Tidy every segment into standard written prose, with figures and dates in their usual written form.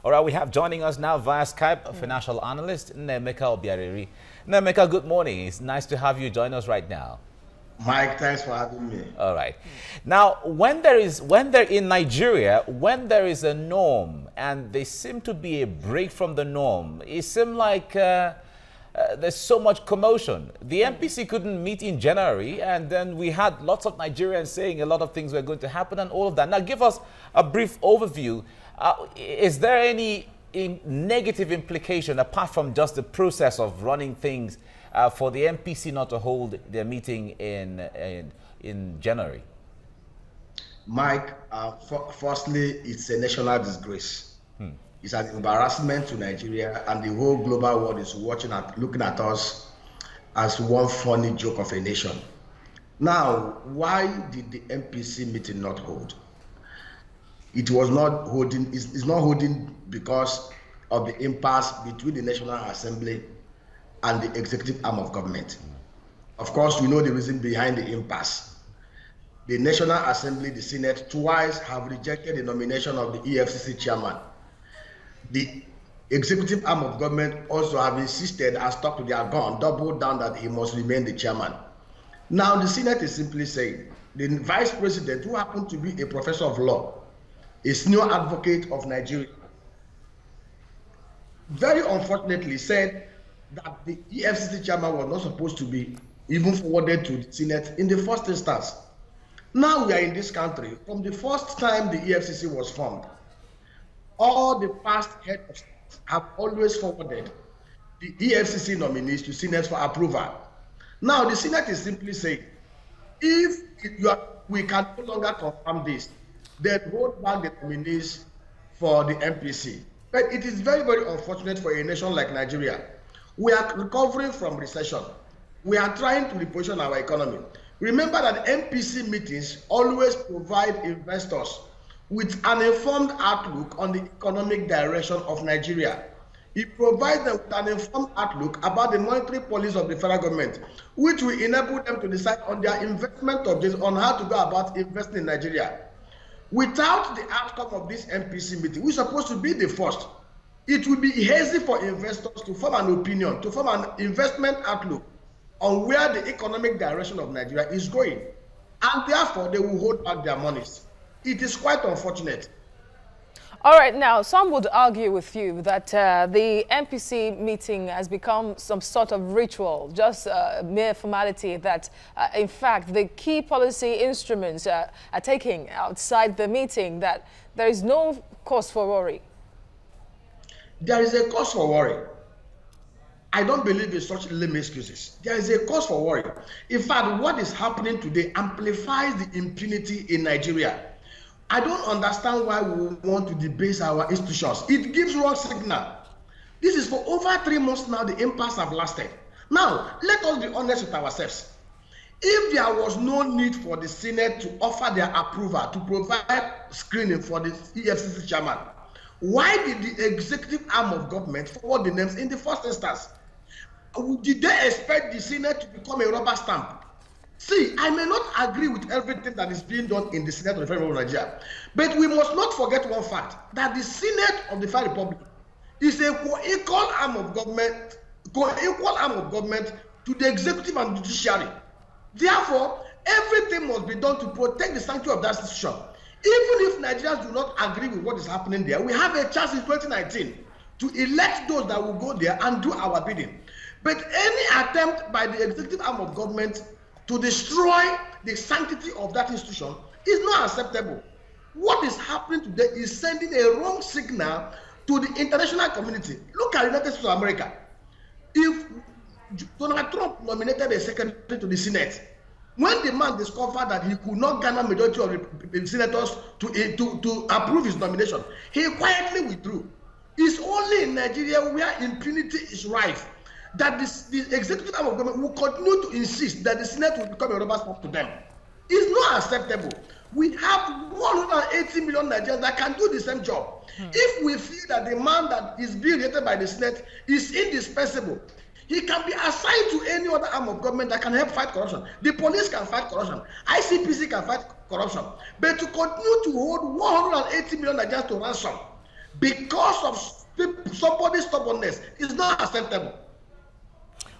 All right, we have joining us now via Skype, financial analyst Nemeka Obiariri. Nemeka, good morning. It's nice to have you join us right now. Mike, thanks for having me. All right. Now, when there is in Nigeria, when there is a norm and they seem to be a break from the norm, it seems like there's so much commotion. The MPC couldn't meet in January, and then we had lots of Nigerians saying a lot of things were going to happen and all of that. Now, give us a brief overview. Is there any negative implication apart from just the process of running things for the MPC not to hold their meeting in January? Mike, firstly, it's a national disgrace. It's an embarrassment to Nigeria, and the whole global world is looking at us as one funny joke of a nation. Now, why did the MPC meeting not hold? It was not holding. It's not holding because of the impasse between the National Assembly and the executive arm of government. Of course, we know the reason behind the impasse. The National Assembly, the Senate, twice have rejected the nomination of the EFCC chairman. The executive arm of government also have insisted and stuck to their gun, doubled down that he must remain the chairman. Now, the Senate is simply saying the vice president, who happened to be a professor of law, a senior advocate of Nigeria, very unfortunately said that the EFCC chairman was not supposed to be even forwarded to the Senate in the first instance. Now we are in this country. From the first time the EFCC was formed, all the past heads of state have always forwarded the EFCC nominees to Senate for approval. Now the Senate is simply saying, if we can no longer confirm this, then hold back the nominees for the MPC. But it is very, very unfortunate for a nation like Nigeria. We are recovering from recession. We are trying to reposition our economy. Remember that MPC meetings always provide investors with an informed outlook on the economic direction of Nigeria. It provides them with an informed outlook about the monetary policy of the federal government, which will enable them to decide on their investment objectives, on how to go about investing in Nigeria. Without the outcome of this MPC meeting, which is supposed to be the first, it will be hazy for investors to form an opinion, to form an investment outlook on where the economic direction of Nigeria is going. And therefore, they will hold back their monies. It is quite unfortunate. All right, now, some would argue with you that the MPC meeting has become some sort of ritual, just a mere formality that, in fact, the key policy instruments are taking outside the meeting, that there is no cause for worry. There is a cause for worry. I don't believe in such lame excuses. There is a cause for worry. In fact, what is happening today amplifies the impunity in Nigeria. I don't understand why we want to debase our institutions. It gives wrong signal. This is for over 3 months now, the impasse have lasted. Now, let us be honest with ourselves. If there was no need for the Senate to offer their approval to provide screening for the EFCC chairman, why did the executive arm of government forward the names in the first instance? Did they expect the Senate to become a rubber stamp? See, I may not agree with everything that is being done in the Senate of the Federal Republic of Nigeria, but we must not forget one fact, that the Senate of the Federal Republic is a co-equal arm of government to the executive and judiciary. Therefore, everything must be done to protect the sanctity of that institution. Even if Nigerians do not agree with what is happening there, we have a chance in 2019 to elect those that will go there and do our bidding. But any attempt by the executive arm of government to destroy the sanctity of that institution is not acceptable. What is happening today is sending a wrong signal to the international community. Look at the United States of America. If Donald Trump nominated a secretary to the Senate, when the man discovered that he could not garner majority of the senators to approve his nomination, he quietly withdrew. It's only in Nigeria where impunity is rife that the executive arm of government will continue to insist that the Senate will become a rubber stamp to them. It's not acceptable. We have 180 million Nigerians that can do the same job. If we feel that the man that is being elected by the Senate is indispensable, he can be assigned to any other arm of government that can help fight corruption. The police can fight corruption. ICPC can fight corruption. But to continue to hold 180 million Nigerians to ransom, because of somebody's stubbornness is not acceptable.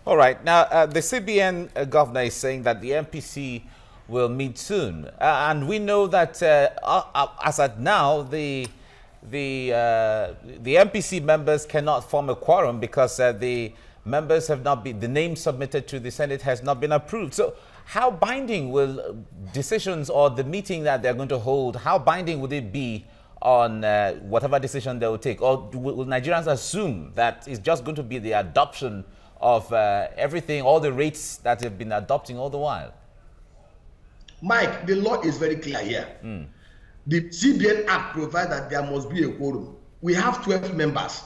All right. Now, the CBN governor is saying that the MPC will meet soon. And we know that as at now, the MPC members cannot form a quorum because the members have not been, the name submitted to the Senate has not been approved. So how binding will decisions or the meeting that they're going to hold, how binding would it be on whatever decision they will take? Or will Nigerians assume that it's just going to be the adoption of everything, all the rates that have been adopting all the while? Mike, the law is very clear here. The CBN Act provides that there must be a quorum. We have 12 members.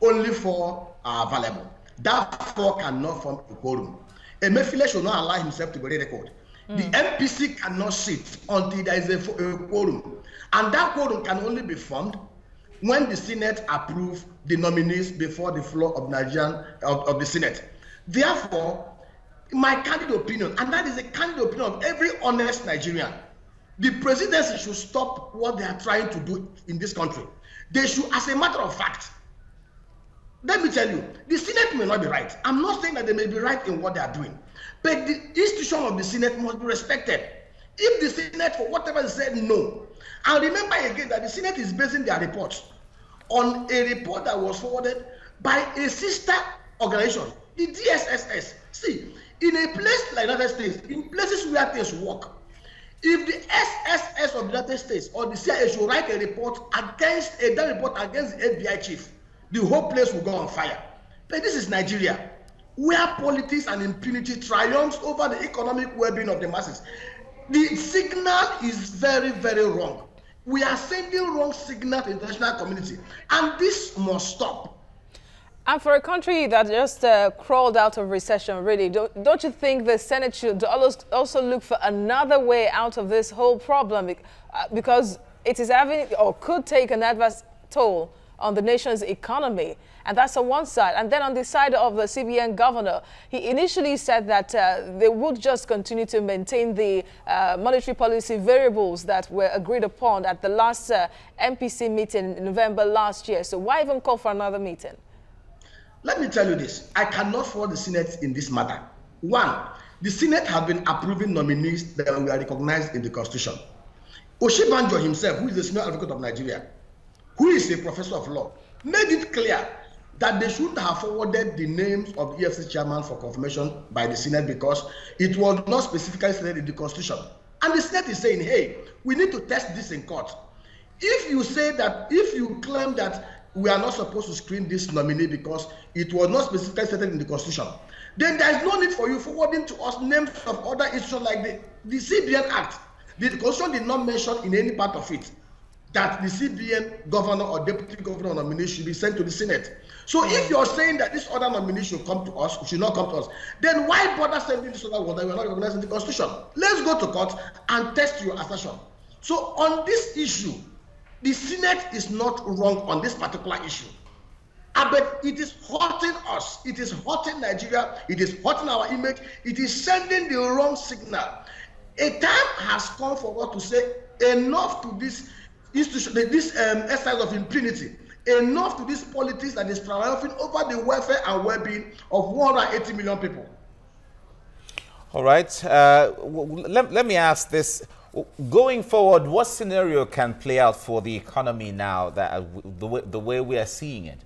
Only 4 are available. That 4 cannot form a quorum. Emefiele should not allow himself to be record. The MPC cannot sit until there is a quorum. And that quorum can only be formed when the Senate approves the nominees before the floor of of the Senate. Therefore, my candid opinion, and that is a candid opinion of every honest Nigerian, the presidency should stop what they are trying to do in this country. They should, as a matter of fact, let me tell you, the Senate may not be right. I'm not saying that they may be right in what they are doing, but the institution of the Senate must be respected. If the Senate, for whatever is said, no. And remember again that the Senate is basing their report on a report that was forwarded by a sister organization, the DSSS. See, in a place like the United States, in places where things work, if the SSS of the United States or the CIA should write a report against the FBI chief, the whole place will go on fire. But this is Nigeria, where politics and impunity triumphs over the economic well-being of the masses. The signal is very, very wrong. We are sending wrong signal to the international community, and this must stop. And for a country that just crawled out of recession, really, don't you think the Senate should also look for another way out of this whole problem? Because it is having, or could take, an adverse toll on the nation's economy. And that's on one side. And then on the side of the CBN governor, he initially said that they would just continue to maintain the monetary policy variables that were agreed upon at the last MPC meeting in November last year. So why even call for another meeting? Let me tell you this. I cannot fault the Senate in this matter. One, the Senate have been approving nominees that were recognized in the Constitution. Oshibanjo himself, who is the senior advocate of Nigeria, who is a professor of law, made it clear that they should have forwarded the names of the EFCC chairman for confirmation by the Senate because it was not specifically stated in the Constitution. And the Senate is saying, hey, we need to test this in court. If you say that, if you claim that we are not supposed to screen this nominee because it was not specifically stated in the Constitution, then there is no need for you forwarding to us names of other issues like the CBN Act. The Constitution did not mention in any part of it that the CBN governor or deputy governor nominee should be sent to the Senate. So if you're saying that this other nominee should come to us, should not come to us, then why bother sending this other one that we are not recognized in the Constitution? Let's go to court and test your assertion. So on this issue, the Senate is not wrong on this particular issue. But it is hurting us. It is hurting Nigeria. It is hurting our image. It is sending the wrong signal. A time has come for us to say enough to this institution, this exercise of impunity. Enough to this politics that is triumphing over the welfare and well-being of 180 million people. All right. Let me ask this. Going forward, what scenario can play out for the economy now, that the way we are seeing it?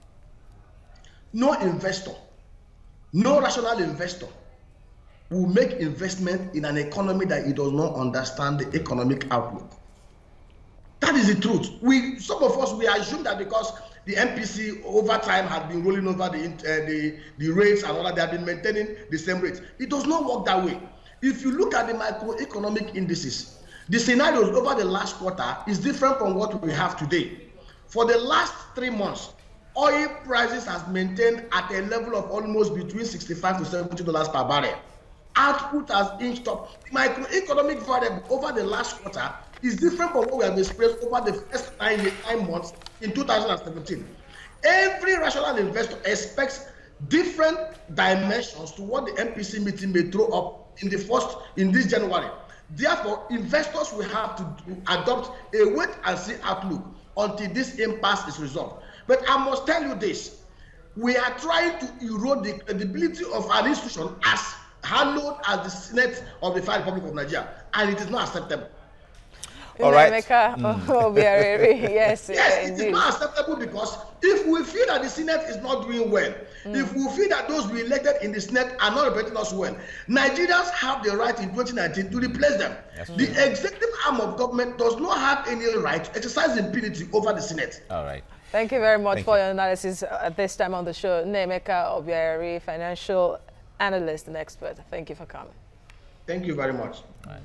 No investor, no rational investor will make investment in an economy that it does not understand the economic outlook. That is the truth. Some of us, we assume that because the MPC over time had been rolling over the rates and all that, they have been maintaining the same rates. It does not work that way. If you look at the macroeconomic indices, the scenarios over the last quarter is different from what we have today. For the last 3 months, oil prices has maintained at a level of almost between $65 to $70 per barrel. Output has inched up. The microeconomic variable over the last quarter is different from what we have experienced over the first 9 months in 2017. Every rational investor expects different dimensions to what the MPC meeting may throw up in this January. Therefore, investors will have to adopt a wait-and-see outlook until this impasse is resolved. But I must tell you this, we are trying to erode the credibility of our institution as hallowed as the Senate of the Federal Republic of Nigeria, and it is not acceptable. All right. Yes, yes, it is not acceptable, because if we feel that the Senate is not doing well, if we feel that those we elected in the Senate are not representing us well, Nigerians have the right in 2019 to replace them. The executive arm of government does not have any right to exercise impunity over the Senate. All right. Thank you very much for your analysis at this time on the show. Nemeka Obiari, financial analyst and expert. Thank you for coming. Thank you very much. All right.